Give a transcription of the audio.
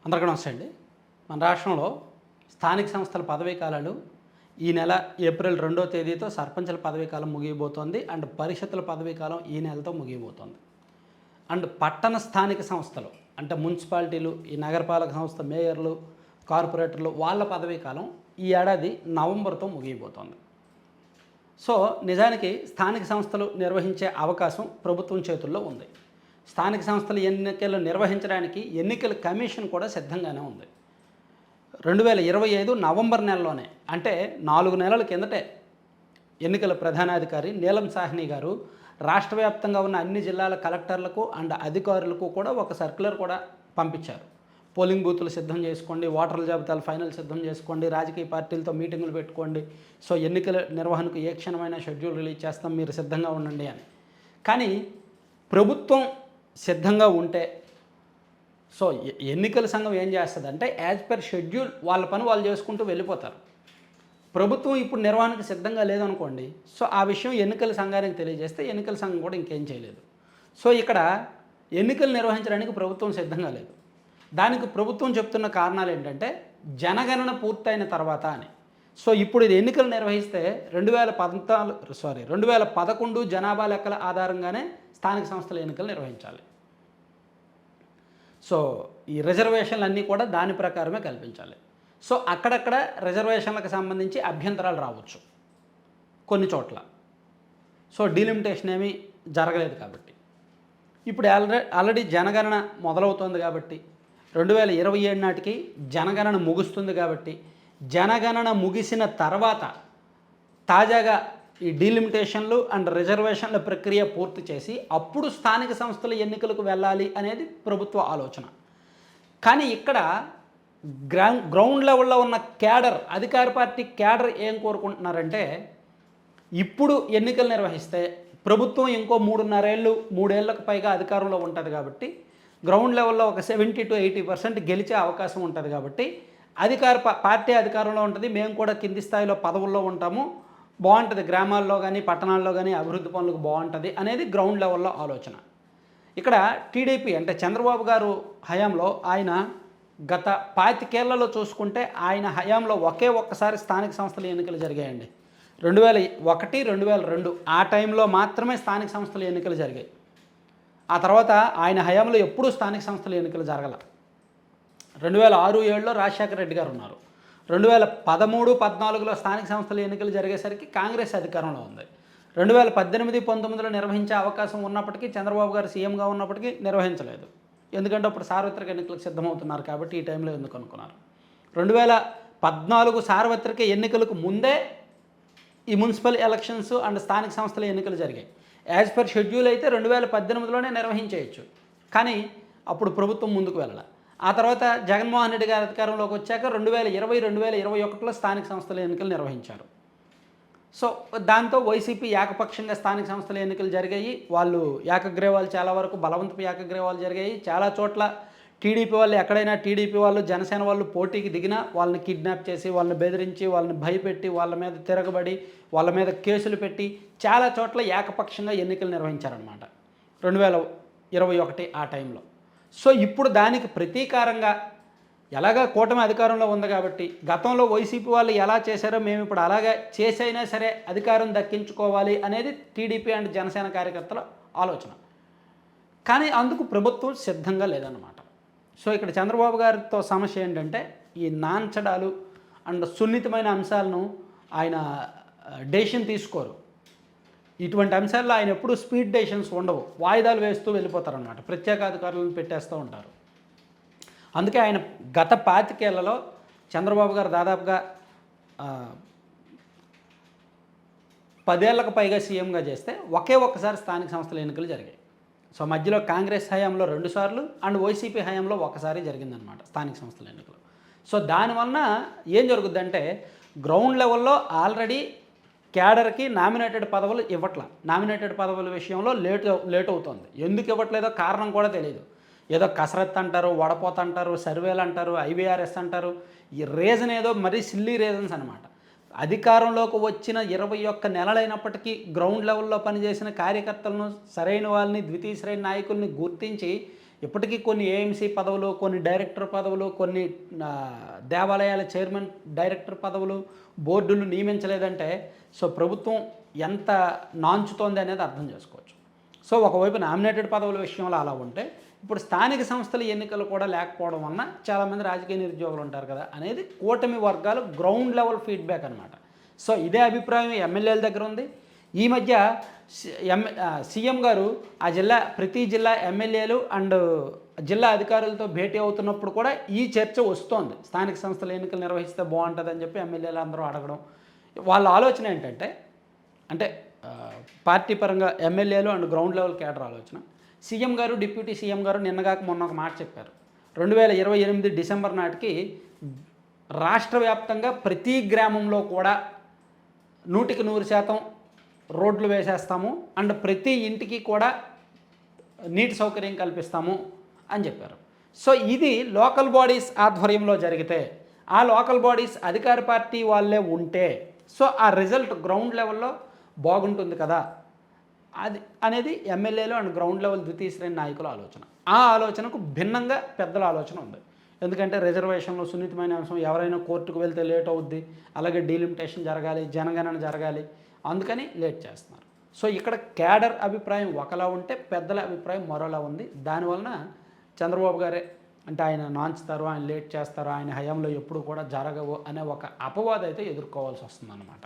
అందరికీ నమస్తే అండి. మన రాష్ట్రంలో స్థానిక సంస్థల పదవీ కాలాలు ఈ నెల ఏప్రిల్ 2వ తేదీతో సర్పంచుల పదవీ కాలం ముగియబోతోంది. అండ్ పరిషత్తుల పదవీ కాలం ఈ నెలతో ముగియబోతోంది. అండ్ పట్టణ స్థానిక సంస్థలు అంటే మున్సిపాలిటీలు, ఈ నగరపాలక సంస్థ మేయర్లు, కార్పొరేటర్లు వాళ్ళ పదవీ కాలం ఈ ఏడాది నవంబర్తో ముగియబోతోంది. సో నిజానికి స్థానిక సంస్థలు నిర్వహించే అవకాశం ప్రభుత్వం చేతుల్లో ఉంది. స్థానిక సంస్థల ఎన్నికలు నిర్వహించడానికి ఎన్నికల కమిషన్ కూడా సిద్ధంగానే ఉంది. 2025 నవంబర్ నెలలోనే, అంటే 4 నెలల కిందటే ఎన్నికల ప్రధానాధికారి నీలం సాహ్ని గారు రాష్ట్ర వ్యాప్తంగా ఉన్న అన్ని జిల్లాల కలెక్టర్లకు అండ్ అధికారులకు కూడా ఒక సర్క్యులర్ కూడా పంపించారు. పోలింగ్ బూతులు సిద్ధం చేసుకోండి, ఓటర్ల జాబితాలు ఫైనల్ సిద్ధం చేసుకోండి, రాజకీయ పార్టీలతో మీటింగులు పెట్టుకోండి, సో ఎన్నికల నిర్వహణకు ఏ క్షణమైన షెడ్యూల్ రిలీజ్ చేస్తాం, మీరు సిద్ధంగా ఉండండి అని. కానీ ప్రభుత్వం సిద్ధంగా ఉంటే సో ఎన్నికల సంఘం ఏం చేస్తుందంటే యాజ్ పర్ షెడ్యూల్ వాళ్ళ పని వాళ్ళు చేసుకుంటూ వెళ్ళిపోతారు. ప్రభుత్వం ఇప్పుడు నిర్వహణకు సిద్ధంగా లేదనుకోండి, సో ఆ విషయం ఎన్నికల సంఘానికి తెలియజేస్తే ఎన్నికల సంఘం కూడా ఇంకేం చేయలేదు. సో ఇక్కడ ఎన్నికలు నిర్వహించడానికి ప్రభుత్వం సిద్ధంగా లేదు. దానికి ప్రభుత్వం చెప్తున్న కారణాలు ఏంటంటే జనగణన పూర్తయిన తర్వాత అని. సో ఇప్పుడు ఇది ఎన్నికలు నిర్వహిస్తే 2011 జనాభా లెక్కల ఆధారంగానే స్థానిక సంస్థల ఎన్నికలు నిర్వహించాలి. సో ఈ రిజర్వేషన్లు అన్నీ కూడా దాని ప్రకారమే కల్పించాలి. సో అక్కడక్కడ రిజర్వేషన్లకు సంబంధించి అభ్యంతరాలు రావచ్చు కొన్ని చోట్ల. సో డీలిమిటేషన్ ఏమీ జరగలేదు కాబట్టి ఇప్పుడు ఆల్రెడీ జనగణన మొదలవుతోంది కాబట్టి 2027 నాటికి జనగణన ముగుస్తుంది కాబట్టి జనగణన ముగిసిన తర్వాత తాజాగా ఈ డీలిమిటేషన్లు అండ్ రిజర్వేషన్ల ప్రక్రియ పూర్తి చేసి అప్పుడు స్థానిక సంస్థల ఎన్నికలకు వెళ్ళాలి అనేది ప్రభుత్వ ఆలోచన. కానీ ఇక్కడ గ్రౌండ్ లెవెల్లో ఉన్న క్యాడర్, అధికార పార్టీ క్యాడర్ ఏం కోరుకుంటున్నారంటే ఇప్పుడు ఎన్నికలు నిర్వహిస్తే ప్రభుత్వం ఇంకో 3.5 ఏళ్ళకు పైగా అధికారంలో ఉంటుంది కాబట్టి గ్రౌండ్ లెవెల్లో ఒక 70 to 80% గెలిచే అవకాశం ఉంటుంది కాబట్టి పార్టీ అధికారంలో ఉంటుంది, మేము కూడా కింది స్థాయిలో పదవుల్లో ఉంటాము, బాగుంటుంది, గ్రామాల్లో కానీ పట్టణాల్లో కానీ అభివృద్ధి పనులకు బాగుంటుంది అనేది గ్రౌండ్ లెవెల్లో ఆలోచన. ఇక్కడ టీడీపీ అంటే చంద్రబాబు గారు హయాంలో ఆయన గత 25 ఏళ్లలో చూసుకుంటే ఆయన హయాంలో ఒక్కసారి స్థానిక సంస్థల ఎన్నికలు జరిగాయండి. 2001, 2002 ఆ టైంలో మాత్రమే స్థానిక సంస్థల ఎన్నికలు జరిగాయి. ఆ తర్వాత ఆయన హయాంలో ఎప్పుడూ స్థానిక సంస్థల ఎన్నికలు జరగల. 2006-7లో రాజశేఖర రెడ్డి గారు ఉన్నారు. 2013-14లో స్థానిక సంస్థల ఎన్నికలు జరిగేసరికి కాంగ్రెస్ అధికారంలో ఉంది. 2018-19లో నిర్వహించే అవకాశం ఉన్నప్పటికీ చంద్రబాబు గారు సీఎంగా ఉన్నప్పటికీ నిర్వహించలేదు. ఎందుకంటే అప్పుడు సార్వత్రిక ఎన్నికలకు సిద్ధమవుతున్నారు కాబట్టి ఈ టైంలో ఎందుకు అనుకున్నారు. 2014 సార్వత్రిక ఎన్నికలకు ముందే ఈ మున్సిపల్ ఎలక్షన్స్ అండ్ స్థానిక సంస్థల ఎన్నికలు జరిగాయి. యాజ్ పర్ షెడ్యూల్ అయితే 2018లోనే నిర్వహించేయచ్చు, కానీ అప్పుడు ప్రభుత్వం ముందుకు వెళ్ళాలి. ఆ తర్వాత జగన్మోహన్ రెడ్డి గారి అధికారంలోకి వచ్చాక 2020-2021లో స్థానిక సంస్థల ఎన్నికలు నిర్వహించారు. సో దాంతో వైసీపీ ఏకపక్షంగా స్థానిక సంస్థల ఎన్నికలు జరిగాయి. వాళ్ళు ఏకగ్రీవాలు, చాలా వరకు బలవంతపు ఏకగ్రీవాలు జరిగాయి. చాలా చోట్ల టీడీపీ వాళ్ళు, ఎక్కడైనా టీడీపీ వాళ్ళు జనసేన వాళ్ళు పోటీకి దిగినా వాళ్ళని కిడ్నాప్ చేసి, వాళ్ళని బెదిరించి, వాళ్ళని భయపెట్టి, వాళ్ళ మీద తిరగబడి, వాళ్ళ మీద కేసులు పెట్టి చాలా చోట్ల ఏకపక్షంగా ఎన్నికలు నిర్వహించారనమాట 2021 ఆ టైంలో. సో ఇప్పుడు దానికి ప్రతీకారంగా ఎలాగా కూటమి అధికారంలో ఉంది కాబట్టి గతంలో వైసీపీ వాళ్ళు ఎలా చేశారో మేము ఇప్పుడు అలాగే చేసైనా సరే అధికారం దక్కించుకోవాలి అనేది టీడీపీ అండ్ జనసేన కార్యకర్తల ఆలోచన. కానీ అందుకు ప్రభుత్వం సిద్ధంగా లేదన్నమాట. సో ఇక్కడ చంద్రబాబు గారితో సమస్య ఏంటంటే ఈ నాంచడాలు అండ్ సున్నితమైన అంశాలను ఆయన డెసిషన్ తీసుకోరు. ఇటువంటి అంశాల్లో ఆయన ఎప్పుడూ స్పీడ్ డెసిషన్స్ ఉండవు, వాయిదాలు వేస్తూ వెళ్ళిపోతారనమాట, ప్రత్యేక అధికారులను పెట్టేస్తూ ఉంటారు. అందుకే ఆయన గత 25 ఏళ్లలో చంద్రబాబు గారు దాదాపుగా 10 ఏళ్లకు పైగా సీఎంగా చేస్తే ఒక్కసారి స్థానిక సంస్థల ఎన్నికలు జరిగాయి. సో మధ్యలో కాంగ్రెస్ హయాంలో 2 సార్లు అండ్ వైసీపీ హయాంలో ఒకసారి జరిగిందనమాట స్థానిక సంస్థల ఎన్నికలు. సో దానివల్ల ఏం జరుగుద్దంటే గ్రౌండ్ లెవెల్లో ఆల్రెడీ క్యాడర్కి నామినేటెడ్ పదవులు ఇవ్వట్ల. నామినేటెడ్ పదవుల విషయంలో లేట్ అవుతుంది. ఎందుకు ఇవ్వట్లేదో కారణం కూడా తెలియదు. ఏదో కసరత్ అంటారు, వడపోత అంటారు, సర్వేలు అంటారు, ఐవీఆర్ఎస్ అంటారు. ఈ రీజన్ ఏదో మరీ సిల్లీ రీజన్స్ అనమాట. అధికారంలోకి వచ్చిన 21 నెలలైనప్పటికీ గ్రౌండ్ లెవెల్లో పనిచేసిన కార్యకర్తలను, సరైన వాళ్ళని, ద్వితీయ శ్రేణి నాయకుల్ని గుర్తించి ఇప్పటికీ కొన్ని ఏఎంసీ పదవులు, కొన్ని డైరెక్టర్ పదవులు, కొన్ని దేవాలయాల చైర్మన్ డైరెక్టర్ పదవులు, బోర్డులు నియమించలేదంటే సో ప్రభుత్వం ఎంత నాంచుతోంది అనేది అర్థం చేసుకోవచ్చు. సో ఒకవైపు నామినేటెడ్ పదవుల విషయంలో అలా ఉంటే, ఇప్పుడు స్థానిక సంస్థల ఎన్నికలు కూడా లేకపోవడం వలన చాలామంది రాజకీయ నిరుద్యోగులు ఉంటారు కదా అనేది కూటమి వర్గాలు గ్రౌండ్ లెవెల్ ఫీడ్బ్యాక్ అనమాట. సో ఇదే అభిప్రాయం ఎమ్మెల్యేల దగ్గర ఉంది. ఈ మధ్య సీఎం గారు ప్రతి జిల్లా ఎమ్మెల్యేలు అండ్ జిల్లా అధికారులతో భేటీ అవుతున్నప్పుడు కూడా ఈ చర్చ వస్తోంది. స్థానిక సంస్థల ఎన్నికలు నిర్వహిస్తే బాగుంటుందని చెప్పి ఎమ్మెల్యేలు అందరూ అడగడం. వాళ్ళ ఆలోచన ఏంటంటే, అంటే పార్టీ పరంగా ఎమ్మెల్యేలు అండ్ గ్రౌండ్ లెవెల్ కేడర్ ఆలోచన. సీఎం గారు, డిప్యూటీ సీఎం గారు నిన్నగాక మొన్న ఒక మాట చెప్పారు. 2028 డిసెంబర్ నాటికి రాష్ట్ర వ్యాప్తంగా ప్రతి గ్రామంలో కూడా 100% రోడ్లు వేసేస్తాము అండ్ ప్రతి ఇంటికి కూడా నీటి సౌకర్యం కల్పిస్తాము అని చెప్పారు. సో ఇది లోకల్ బాడీస్ ఆధ్వర్యంలో జరిగితే, ఆ లోకల్ బాడీస్ అధికార పార్టీ వాళ్ళే ఉంటే సో ఆ రిజల్ట్ గ్రౌండ్ లెవెల్లో బాగుంటుంది కదా అది అనేది ఎమ్మెల్యేలు అండ్ గ్రౌండ్ లెవెల్ ద్వితీయ శ్రేణి నాయకుల ఆలోచన. ఆ ఆలోచనకు భిన్నంగా పెద్దల ఆలోచన ఉంది. ఎందుకంటే రిజర్వేషన్లో సున్నితమైన అంశం, ఎవరైనా కోర్టుకు వెళ్తే లేట్ అవుద్ది, అలాగే డీలిమిటేషన్ జరగాలి, జనగణన జరగాలి, అందుకని లేట్ చేస్తున్నారు. సో ఇక్కడ క్యాడర్ అభిప్రాయం ఒకలా ఉంటే పెద్దల అభిప్రాయం మరోలా ఉంది. దానివలన చంద్రబాబు గారే అంటే ఆయన నాంచుతారు, ఆయన లేట్ చేస్తారు, ఆయన హయాంలో ఎప్పుడు కూడా జరగవు అనే ఒక అపవాదం అయితే ఎదుర్కోవాల్సి వస్తుందన్నమాట.